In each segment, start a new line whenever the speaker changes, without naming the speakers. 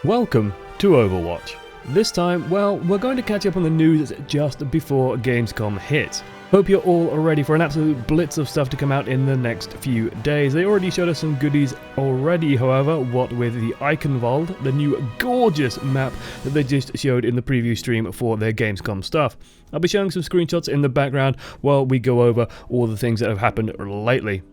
Welcome to Overwatch. This time, well, we're going to catch up on the news just before Gamescom hits. Hope you're all ready for an absolute blitz of stuff to come out in the next few days. They already showed us some goodies already, however, what with the Eichenwalde, the new gorgeous map that they just showed in the preview stream for their Gamescom stuff. I'll be showing some screenshots in the background while we go over all the things that have happened lately.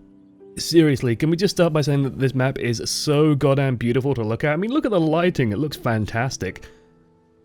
Seriously, can we just start by saying that this map is so goddamn beautiful to look at? I mean, look at the lighting, it looks fantastic.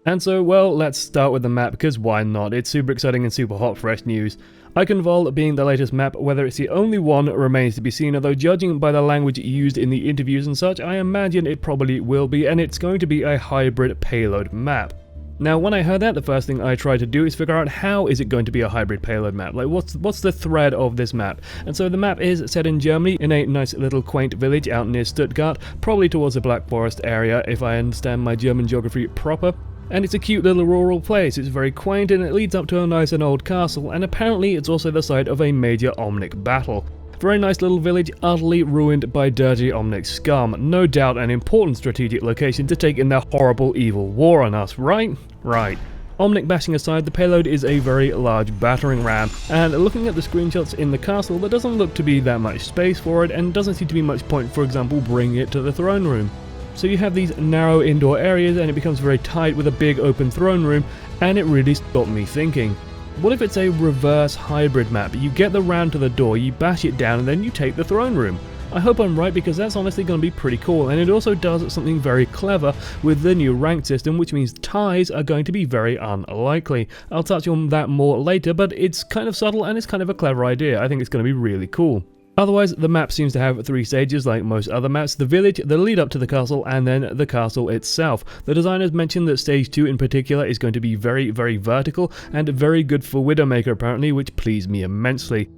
And so, well, let's start with the map, because why not? It's super exciting and super hot, fresh news. Eichenwalde being the latest map, whether it's the only one remains to be seen, although judging by the language used in the interviews and such, I imagine it probably will be, and it's going to be a hybrid payload map. Now, when I heard that, the first thing I tried to do is figure out how is it going to be a hybrid payload map? Like, what's the thread of this map? And so the map is set in Germany, in a nice little quaint village out near Stuttgart, probably towards the Black Forest area, if I understand my German geography proper. And it's a cute little rural place, it's very quaint and it leads up to a nice and old castle, and apparently it's also the site of a major Omnic battle. Very nice little village, utterly ruined by dirty Omnic scum. No doubt an important strategic location to take in their horrible evil war on us, right? Right. Omnic bashing aside, the payload is a very large battering ram, and looking at the screenshots in the castle, there doesn't look to be that much space for it, and doesn't seem to be much point, for example, bringing it to the throne room. So you have these narrow indoor areas and it becomes very tight with a big open throne room, and it really stopped me thinking. What if it's a reverse hybrid map? You get the ram to the door, you bash it down, and then you take the throne room. I hope I'm right, because that's honestly going to be pretty cool, and it also does something very clever with the new rank system, which means ties are going to be very unlikely. I'll touch on that more later, but it's kind of subtle and it's kind of a clever idea. I think it's going to be really cool. Otherwise, the map seems to have 3 stages like most other maps: the village, the lead up to the castle, and then the castle itself. The designers mentioned that stage 2 in particular is going to be very, very vertical and very good for Widowmaker apparently, which pleased me immensely.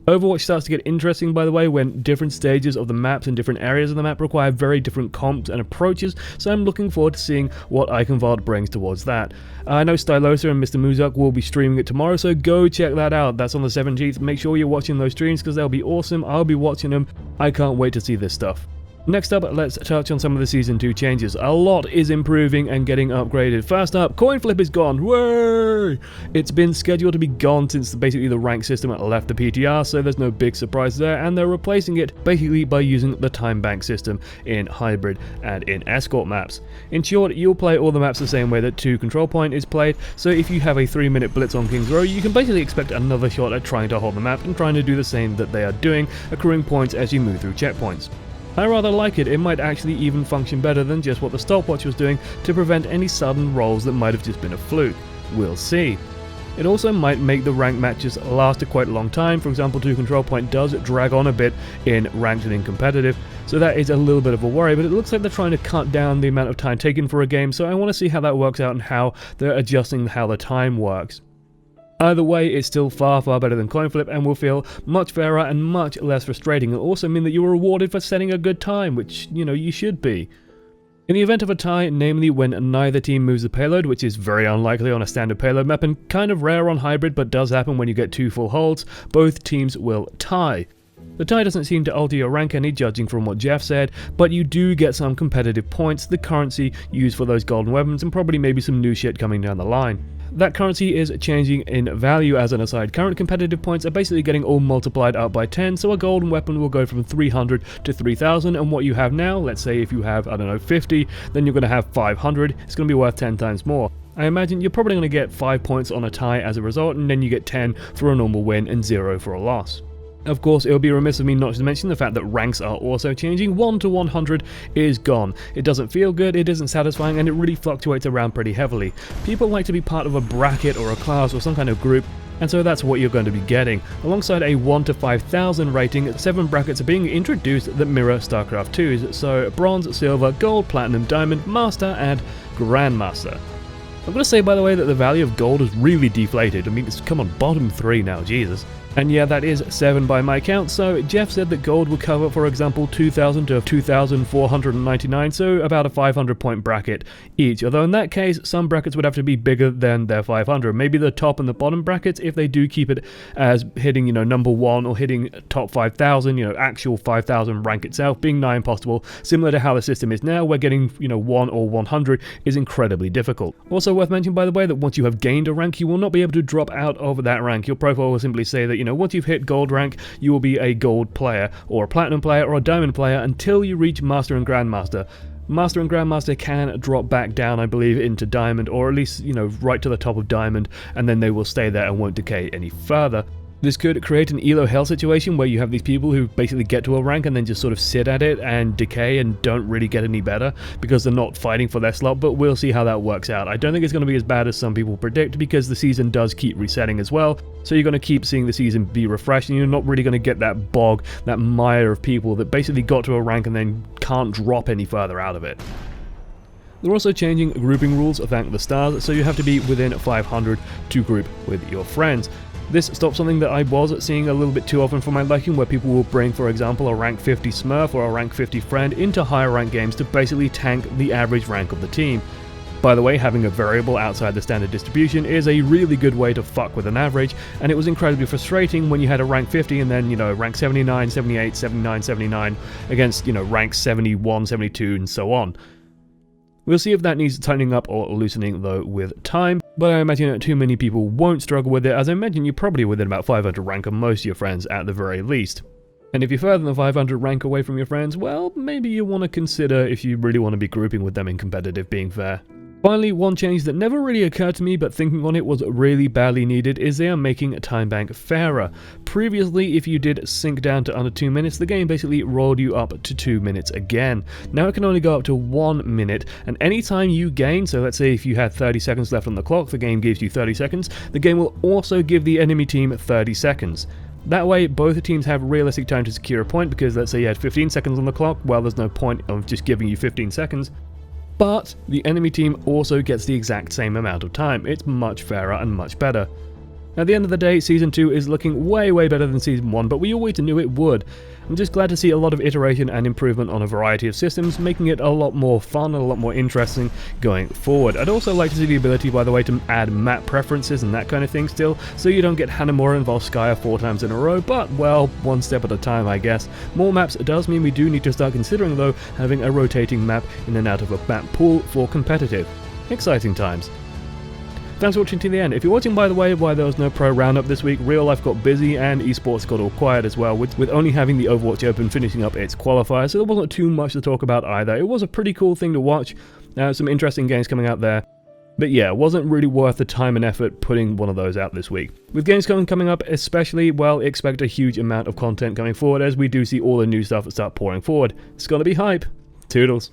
Overwatch starts to get interesting, by the way, when different stages of the maps and different areas of the map require very different comps and approaches, so I'm looking forward to seeing what Eichenwalde brings towards that. I know Stylosa and Mr. Muzak will be streaming it tomorrow, so go check that out. That's on the 17th. Make sure you're watching those streams, because they'll be awesome. I'll be watching them. I can't wait to see this stuff. Next up, let's touch on some of the Season 2 changes. A lot is improving and getting upgraded. First up, coin flip is gone. Way! It's been scheduled to be gone since basically the rank system left the PTR, so there's no big surprise there, and they're replacing it basically by using the time bank system in hybrid and in escort maps. In short, you'll play all the maps the same way that 2 control point is played, so if you have a 3-minute blitz on King's Row, you can basically expect another shot at trying to hold the map and trying to do the same that they are doing, accruing points as you move through checkpoints. I rather like it. It might actually even function better than just what the stopwatch was doing to prevent any sudden rolls that might have just been a fluke. We'll see. It also might make the ranked matches last a quite a long time. For example, 2 control point does drag on a bit in ranked and in competitive, so that is a little bit of a worry, but it looks like they're trying to cut down the amount of time taken for a game, so I want to see how that works out and how they're adjusting how the time works. Either way, it's still far, far better than coin flip and will feel much fairer and much less frustrating. It'll also mean that you are rewarded for setting a good time, which, you know, you should be. In the event of a tie, namely when neither team moves the payload, which is very unlikely on a standard payload map and kind of rare on hybrid but does happen when you get 2 full holds, both teams will tie. The tie doesn't seem to alter your rank any, judging from what Jeff said, but you do get some competitive points, the currency used for those golden weapons, and probably maybe some new shit coming down the line. That currency is changing in value as an aside. Current competitive points are basically getting all multiplied out by 10, so a golden weapon will go from 300 to 3000, and what you have now, let's say if you have, I don't know, 50, then you're going to have 500, it's going to be worth 10 times more. I imagine you're probably going to get 5 points on a tie as a result, and then you get 10 for a normal win and 0 for a loss. Of course, it would be remiss of me not to mention the fact that ranks are also changing. 1 to 100 is gone. It doesn't feel good, it isn't satisfying, and it really fluctuates around pretty heavily. People like to be part of a bracket or a class or some kind of group, and so that's what you're going to be getting. Alongside a 1 to 5000 rating, 7 brackets are being introduced that mirror StarCraft 2's, so Bronze, Silver, Gold, Platinum, Diamond, Master, and Grandmaster. I'm going to say, by the way, that the value of gold is really deflated. I mean, it's come on bottom 3 now, Jesus. And yeah, that is 7 by my count, so Jeff said that gold would cover, for example, 2,000 to 2,499, so about a 500 point bracket each, although in that case, some brackets would have to be bigger than their 500. Maybe the top and the bottom brackets, if they do keep it as hitting, number 1 or hitting top 5,000, actual 5,000 rank itself being nigh impossible, similar to how the system is now, where getting, 1 or 100 is incredibly difficult. Also worth mentioning, by the way, that once you have gained a rank, you will not be able to drop out of that rank. Your profile will simply say that, once you've hit gold rank, you will be a gold player, or a platinum player, or a diamond player until you reach master and grandmaster. Master and grandmaster can drop back down, I believe, into diamond, or at least, right to the top of diamond, and then they will stay there and won't decay any further. This could create an elo hell situation where you have these people who basically get to a rank and then just sort of sit at it and decay and don't really get any better because they're not fighting for their slot, but we'll see how that works out. I don't think it's going to be as bad as some people predict because the season does keep resetting as well, so you're going to keep seeing the season be refreshed and you're not really going to get that bog, that mire of people that basically got to a rank and then can't drop any further out of it. They're also changing grouping rules, thank the stars, so you have to be within 500 to group with your friends. This stops something that I was seeing a little bit too often for my liking, where people will bring, for example, a rank 50 smurf or a rank 50 friend into higher rank games to basically tank the average rank of the team. By the way, having a variable outside the standard distribution is a really good way to fuck with an average, and it was incredibly frustrating when you had a rank 50 and then, rank 79, 78, 79, 79 against, rank 71, 72 and so on. We'll see if that needs tightening up or loosening though with time, but I imagine that too many people won't struggle with it, as I imagine you're probably within about 500 rank of most of your friends at the very least. And if you're further than 500 rank away from your friends, well, maybe you want to consider if you really want to be grouping with them in competitive, being fair. Finally, one change that never really occurred to me, but thinking on it was really badly needed, is they are making Time Bank fairer. Previously, if you did sink down to under 2 minutes, the game basically rolled you up to 2 minutes again. Now it can only go up to 1 minute, and anytime you gain, so let's say if you had 30 seconds left on the clock, the game gives you 30 seconds, the game will also give the enemy team 30 seconds. That way, both teams have realistic time to secure a point, because let's say you had 15 seconds on the clock, well, there's no point of just giving you 15 seconds. But the enemy team also gets the exact same amount of time. It's much fairer and much better. At the end of the day, Season 2 is looking way better than Season 1, but we always knew it would. I'm just glad to see a lot of iteration and improvement on a variety of systems, making it a lot more fun and a lot more interesting going forward. I'd also like to see the ability, by the way, to add map preferences and that kind of thing still, so you don't get Hanamura and Volskaya 4 times in a row, but, well, one step at a time, I guess. More maps does mean we do need to start considering, though, having a rotating map in and out of a map pool for competitive. Exciting times. Thanks for watching to the end. If you're watching, by the way, why there was no pro roundup this week, real life got busy and esports got all quiet as well, with only having the Overwatch Open finishing up its qualifier, so there wasn't too much to talk about either. It was a pretty cool thing to watch, some interesting games coming out there. But yeah, it wasn't really worth the time and effort putting one of those out this week. With Gamescom coming up especially, well, expect a huge amount of content coming forward as we do see all the new stuff start pouring forward. It's gonna be hype. Toodles.